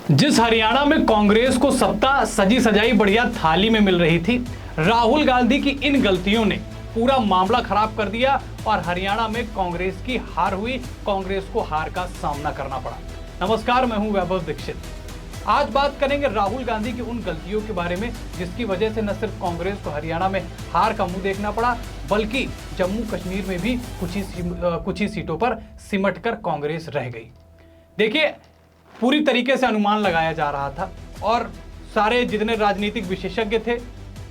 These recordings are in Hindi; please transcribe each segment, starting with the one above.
जिस हरियाणा में कांग्रेस को सत्ता सजी सजाई बढ़िया थाली में मिल रही थी, राहुल गांधी की इन गलतियों ने पूरा मामला खराब कर दिया और हरियाणा में कांग्रेस की हार हुई। कांग्रेस को हार का सामना करना पड़ा। नमस्कार, मैं हूं वैभव दीक्षित। आज बात करेंगे राहुल गांधी की उन गलतियों के बारे में जिसकी वजह से न सिर्फ कांग्रेस को हरियाणा में हार का मुंह देखना पड़ा, बल्कि जम्मू कश्मीर में भी कुछ ही सीटों पर सिमट कर कांग्रेस रह गई। देखिए, पूरी तरीके से अनुमान लगाया जा रहा था और सारे जितने राजनीतिक विशेषज्ञ थे,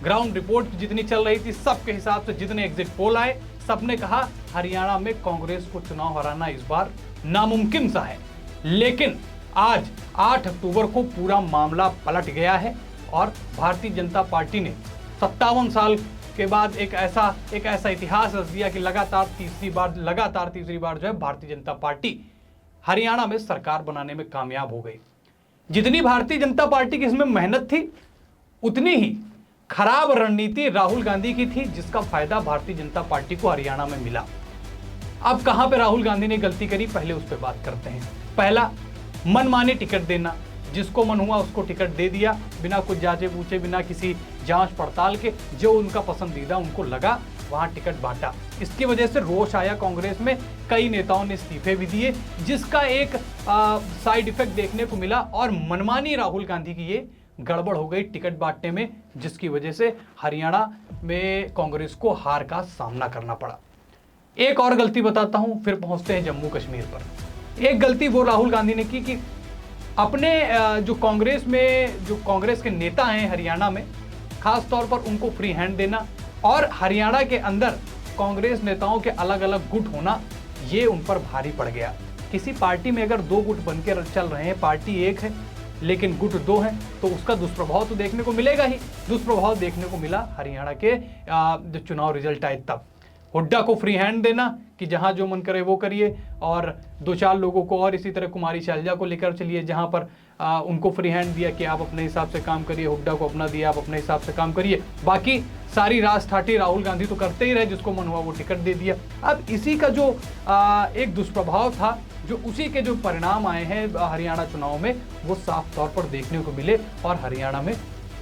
ग्राउंड रिपोर्ट जितनी चल रही थी, सबके हिसाब से जितने एग्जिट पोल आए, सबने कहा हरियाणा में कांग्रेस को चुनाव हराना इस बार नामुमकिन सा है। लेकिन आज 8 अक्टूबर को पूरा मामला पलट गया है और भारतीय जनता पार्टी ने 57 साल के बाद एक ऐसा इतिहास रच दिया कि लगातार तीसरी बार जो है भारतीय जनता पार्टी हरियाणा में सरकार बनाने में कामयाब हो गई। जितनी भारतीय जनता पार्टी की इसमें मेहनत थी, उतनी ही खराब रणनीति राहुल गांधी की थी, जिसका फायदा भारतीय जनता पार्टी को हरियाणा में मिला। अब कहां पे राहुल गांधी ने गलती करी, पहले उस पर बात करते हैं। पहला, मनमाने टिकट देना। जिसको मन हुआ उसको टिकट दे दिया, बिना कुछ जांचे पूछे, बिना किसी जांच पड़ताल के। जो उनका पसंदीदा उनको लगा वहां टिकट बांटा। इसकी वजह से रोष आया कांग्रेस में, कई नेताओं ने इस्तीफे भी दिए, जिसका एक साइड इफेक्ट देखने को मिला और मनमानी राहुल गांधी की ये गड़बड़ हो गई टिकट बांटने में, जिसकी वजह से हरियाणा में कांग्रेस को हार का सामना करना पड़ा। एक और गलती बताता हूं, फिर पहुंचते हैं जम्मू कश्मीर पर। एक गलती वो राहुल गांधी ने की कि अपने जो कांग्रेस के नेता हैं हरियाणा में, खास तौर पर उनको फ्री हैंड देना और हरियाणा के अंदर कांग्रेस नेताओं के अलग अलग गुट होना, ये उन पर भारी पड़ गया। किसी पार्टी में अगर 2 गुट बनकर चल रहे हैं, पार्टी एक है लेकिन गुट 2 हैं, तो उसका दुष्प्रभाव तो देखने को मिलेगा ही। दुष्प्रभाव देखने को मिला हरियाणा के जो चुनाव रिजल्ट आए तब। हुड्डा को फ्री हैंड देना कि जहां जो मन करे वो करिए, और 2-4 लोगों को और इसी तरह कुमारी शैलजा को लेकर चलिए, जहां पर उनको फ्री हैंड दिया कि आप अपने हिसाब से काम करिए। हुड्डा को अपना दिया, आप अपने हिसाब से काम करिए। बाकी सारी राजठाठी राहुल गांधी तो करते ही रहे, जिसको मन हुआ वो टिकट दे दिया। अब इसी का जो एक दुष्प्रभाव था, जो उसी के जो परिणाम आए हैं हरियाणा चुनाव में, वो साफ तौर पर देखने को मिले और हरियाणा में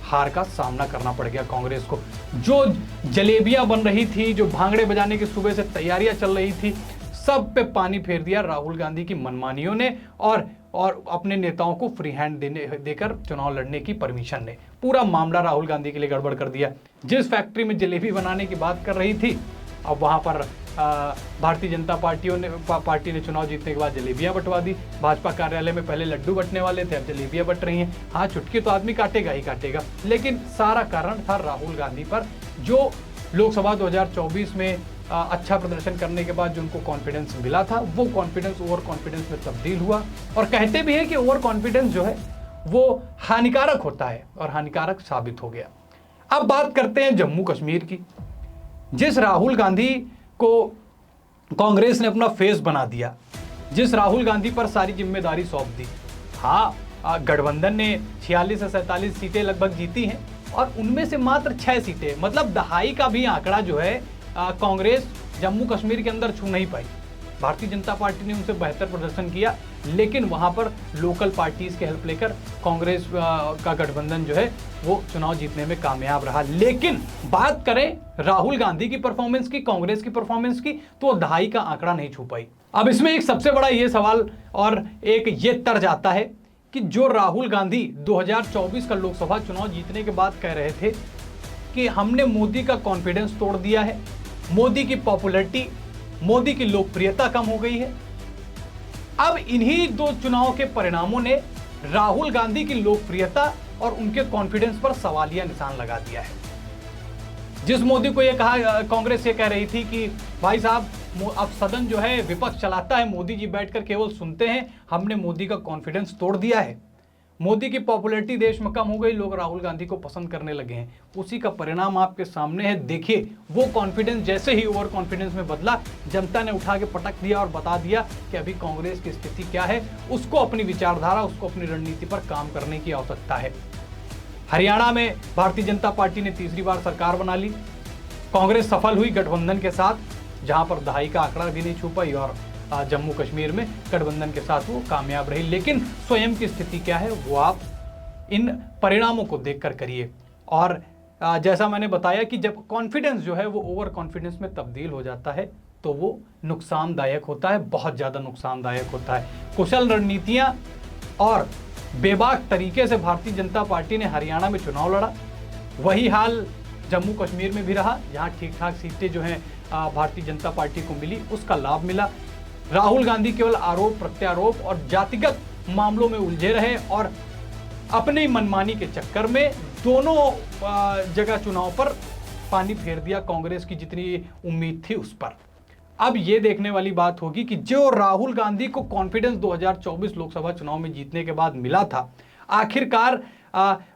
हार का सामना करना पड़ गया कांग्रेस को। जो जलेबियां बन रही थी, जो भांगड़े बजाने की सुबह से तैयारियां चल रही थी, सब पे पानी फेर दिया राहुल गांधी की मनमानियों ने और अपने नेताओं को फ्री हैंड देकर चुनाव लड़ने की परमिशन ने। पूरा मामला राहुल गांधी के लिए गड़बड़ कर दिया। जिस फैक्ट्री में जलेबी बनाने की बात कर रही थी, अब वहां पर भारतीय जनता पार्टी ने चुनाव जीतने के बाद जलेबियां बंटवा दी। भाजपा कार्यालय में पहले लड्डू बंटने वाले थे, अब जलेबियां बंट रही हैं। हाँ, चुटकी तो आदमी काटेगा ही काटेगा, लेकिन सारा कारण था राहुल गांधी पर, जो लोकसभा 2024 में अच्छा प्रदर्शन करने के बाद जो उनको कॉन्फिडेंस मिला था, वो कॉन्फिडेंस ओवर कॉन्फिडेंस में तब्दील हुआ। और कहते भी हैं कि ओवर कॉन्फिडेंस जो है वो हानिकारक होता है, और हानिकारक साबित हो गया। अब बात करते हैं जम्मू कश्मीर की। जिस राहुल गांधी को कांग्रेस ने अपना फेस बना दिया, जिस राहुल गांधी पर सारी जिम्मेदारी सौंप दी। हाँ, गठबंधन ने 46 से 47 सीटें लगभग जीती हैं और उनमें से मात्र 6 सीटें, मतलब दहाई का भी आंकड़ा जो है, कांग्रेस जम्मू कश्मीर के अंदर छू नहीं पाई। भारतीय जनता पार्टी ने उनसे बेहतर प्रदर्शन किया, लेकिन वहां पर लोकल पार्टीज की हेल्प लेकर कांग्रेस का गठबंधन जो है वो चुनाव जीतने में कामयाब रहा। लेकिन बात करें राहुल गांधी की परफॉर्मेंस की, कांग्रेस की परफॉर्मेंस की, तो दहाई का आंकड़ा नहीं छू पाई। अब इसमें एक सबसे बड़ा ये सवाल और एक ये तर्ज आता है कि जो राहुल गांधी 2024 का लोकसभा चुनाव जीतने के बाद कह रहे थे कि हमने मोदी का कॉन्फिडेंस तोड़ दिया है, मोदी की पॉपुलैरिटी, मोदी की लोकप्रियता कम हो गई है। अब इन्हीं 2 चुनाव के परिणामों ने राहुल गांधी की लोकप्रियता और उनके कॉन्फिडेंस पर सवालिया निशान लगा दिया है। जिस मोदी को ये कहा, कांग्रेस ये कह रही थी कि भाई साहब, अब सदन जो है विपक्ष चलाता है, मोदी जी बैठकर केवल सुनते हैं, हमने मोदी का कॉन्फिडेंस तोड़ दिया है, मोदी की पॉपुलैरिटी देश में कम हो गई, लोग राहुल गांधी को पसंद करने लगे हैं। उसी का परिणाम आपके सामने है। देखिए, वो कॉन्फिडेंस जैसे ही ओवर कॉन्फिडेंस में बदला, जनता ने उठा के पटक दिया और बता दिया कि अभी कांग्रेस की स्थिति क्या है, उसको अपनी विचारधारा, उसको अपनी रणनीति पर काम करने की आवश्यकता है। हरियाणा में भारतीय जनता पार्टी ने तीसरी बार सरकार बना ली। कांग्रेस सफल हुई गठबंधन के साथ, जहां पर दहाई का आंकड़ा भी नहीं छू पाई और जम्मू कश्मीर में गठबंधन के साथ वो कामयाब रही। लेकिन स्वयं की स्थिति क्या है वो आप इन परिणामों को देखकर करिए। और जैसा मैंने बताया कि जब कॉन्फिडेंस जो है वो ओवर कॉन्फिडेंस में तब्दील हो जाता है तो वो नुकसानदायक होता है, बहुत ज़्यादा नुकसानदायक होता है। कुशल रणनीतियाँ और बेबाक तरीके से भारतीय जनता पार्टी ने हरियाणा में चुनाव लड़ा, वही हाल जम्मू कश्मीर में भी रहा, जहाँ ठीक ठाक सीटें जो हैं भारतीय जनता पार्टी को मिली, उसका लाभ मिला। राहुल गांधी केवल आरोप प्रत्यारोप और जातिगत मामलों में उलझे रहे और अपनी मनमानी के चक्कर में दोनों जगह चुनाव पर पानी फेर दिया कांग्रेस की जितनी उम्मीद थी उस पर। अब ये देखने वाली बात होगी कि जो राहुल गांधी को कॉन्फिडेंस 2024 लोकसभा चुनाव में जीतने के बाद मिला था, आखिरकार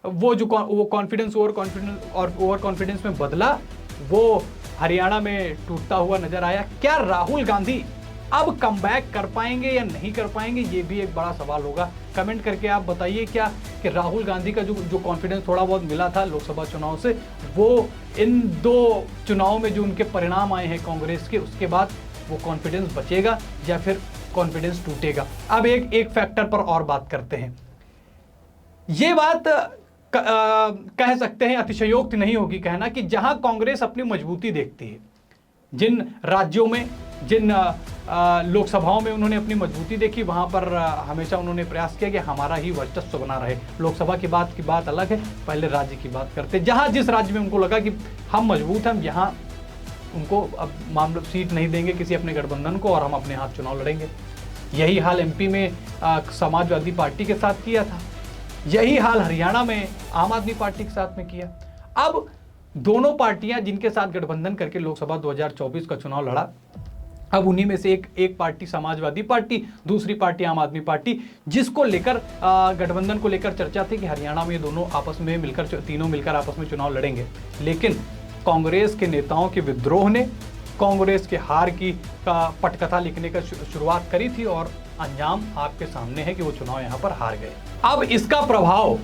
वो कॉन्फिडेंस ओवर कॉन्फिडेंस में बदला, वो हरियाणा में टूटता हुआ नजर आया। क्या राहुल गांधी अब कमबैक कर पाएंगे या नहीं कर पाएंगे, ये भी एक बड़ा सवाल होगा। कमेंट करके आप बताइए क्या कि राहुल गांधी का जो कॉन्फिडेंस थोड़ा बहुत मिला था लोकसभा चुनाव से, वो इन 2 चुनाव में जो उनके परिणाम आए हैं कांग्रेस के, उसके बाद वो कॉन्फिडेंस बचेगा या फिर कॉन्फिडेंस टूटेगा। अब एक फैक्टर पर और बात करते हैं। ये बात कह सकते हैं, अतिशयोक्ति नहीं होगी कहना कि जहां कांग्रेस अपनी मजबूती देखती है, जिन राज्यों में, जिन लोकसभाओं में उन्होंने अपनी मजबूती देखी, वहां पर हमेशा उन्होंने प्रयास किया कि हमारा ही वर्चस्व बना रहे। लोकसभा की बात अलग है, पहले राज्य की बात करते। जहां जिस राज्य में उनको लगा कि हम मजबूत हैं, यहाँ उनको अब मामला सीट नहीं देंगे किसी अपने गठबंधन को और हम अपने हाथ चुनाव लड़ेंगे। यही हाल एमपी में समाजवादी पार्टी के साथ किया था, यही हाल हरियाणा में आम आदमी पार्टी के साथ में किया। अब दोनों पार्टियां जिनके साथ गठबंधन करके लोकसभा 2024 का चुनाव लड़ा, अब उन्हीं में से एक पार्टी समाजवादी पार्टी, दूसरी पार्टी आम आदमी पार्टी, जिसको लेकर गठबंधन को लेकर चर्चा थी कि हरियाणा में दोनों आपस में मिलकर, तीनों मिलकर आपस में चुनाव लड़ेंगे। लेकिन कांग्रेस के नेताओं के विद्रोह ने कांग्रेस के हार की पटकथा लिखने का शुरुआत करी थी और अंजाम आपके सामने है कि वो चुनाव यहाँ पर हार गए। अब इसका प्रभाव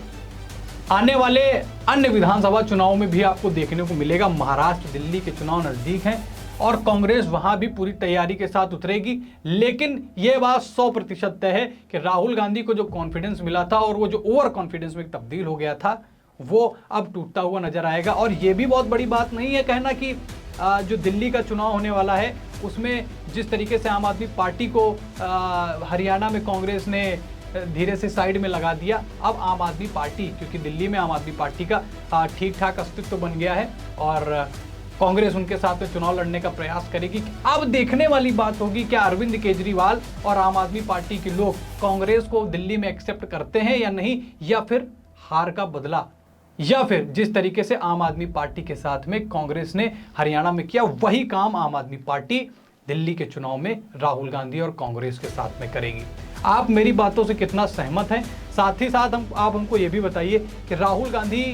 आने वाले अन्य विधानसभा चुनाव में भी आपको देखने को मिलेगा। महाराष्ट्र, दिल्ली के चुनाव नजदीक हैं और कांग्रेस वहां भी पूरी तैयारी के साथ उतरेगी। लेकिन यह बात 100% तय है कि राहुल गांधी को जो कॉन्फिडेंस मिला था और वो जो ओवर कॉन्फिडेंस में तब्दील हो गया था, वो अब टूटता हुआ नजर आएगा। और ये भी बहुत बड़ी बात नहीं है कहना कि जो दिल्ली का चुनाव होने वाला है उसमें जिस तरीके से आम आदमी पार्टी को हरियाणा में कांग्रेस ने धीरे से साइड में लगा दिया, अब आम आदमी पार्टी, क्योंकि दिल्ली में आम आदमी पार्टी का ठीक ठाक अस्तित्व बन गया है और कांग्रेस उनके साथ में चुनाव लड़ने का प्रयास करेगी। अब देखने वाली बात होगी क्या अरविंद केजरीवाल और आम आदमी पार्टी के लोग कांग्रेस को दिल्ली में एक्सेप्ट करते हैं या नहीं, या फिर हार का बदला, या फिर जिस तरीके से आम आदमी पार्टी के साथ में कांग्रेस ने हरियाणा में किया, वही काम आम आदमी पार्टी दिल्ली के चुनाव में राहुल गांधी और कांग्रेस के साथ में करेगी। आप मेरी बातों से कितना सहमत हैं? साथ ही साथ आप हमको ये भी बताइए कि राहुल गांधी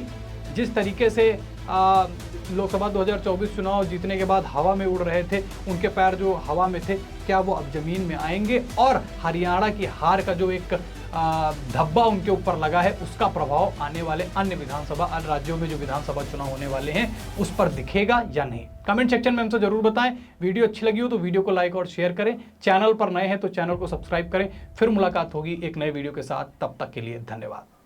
जिस तरीके से लोकसभा 2024 चुनाव जीतने के बाद हवा में उड़ रहे थे, उनके पैर जो हवा में थे, क्या वो अब जमीन में आएंगे और हरियाणा की हार का जो एक धब्बा उनके ऊपर लगा है, उसका प्रभाव आने वाले अन्य राज्यों में जो विधानसभा चुनाव होने वाले हैं उस पर दिखेगा या नहीं? कमेंट सेक्शन में हमसे जरूर बताएं। वीडियो अच्छी लगी हो तो वीडियो को लाइक और शेयर करें। चैनल पर नए हैं तो चैनल को सब्सक्राइब करें। फिर मुलाकात होगी एक नए वीडियो के साथ, तब तक के लिए धन्यवाद।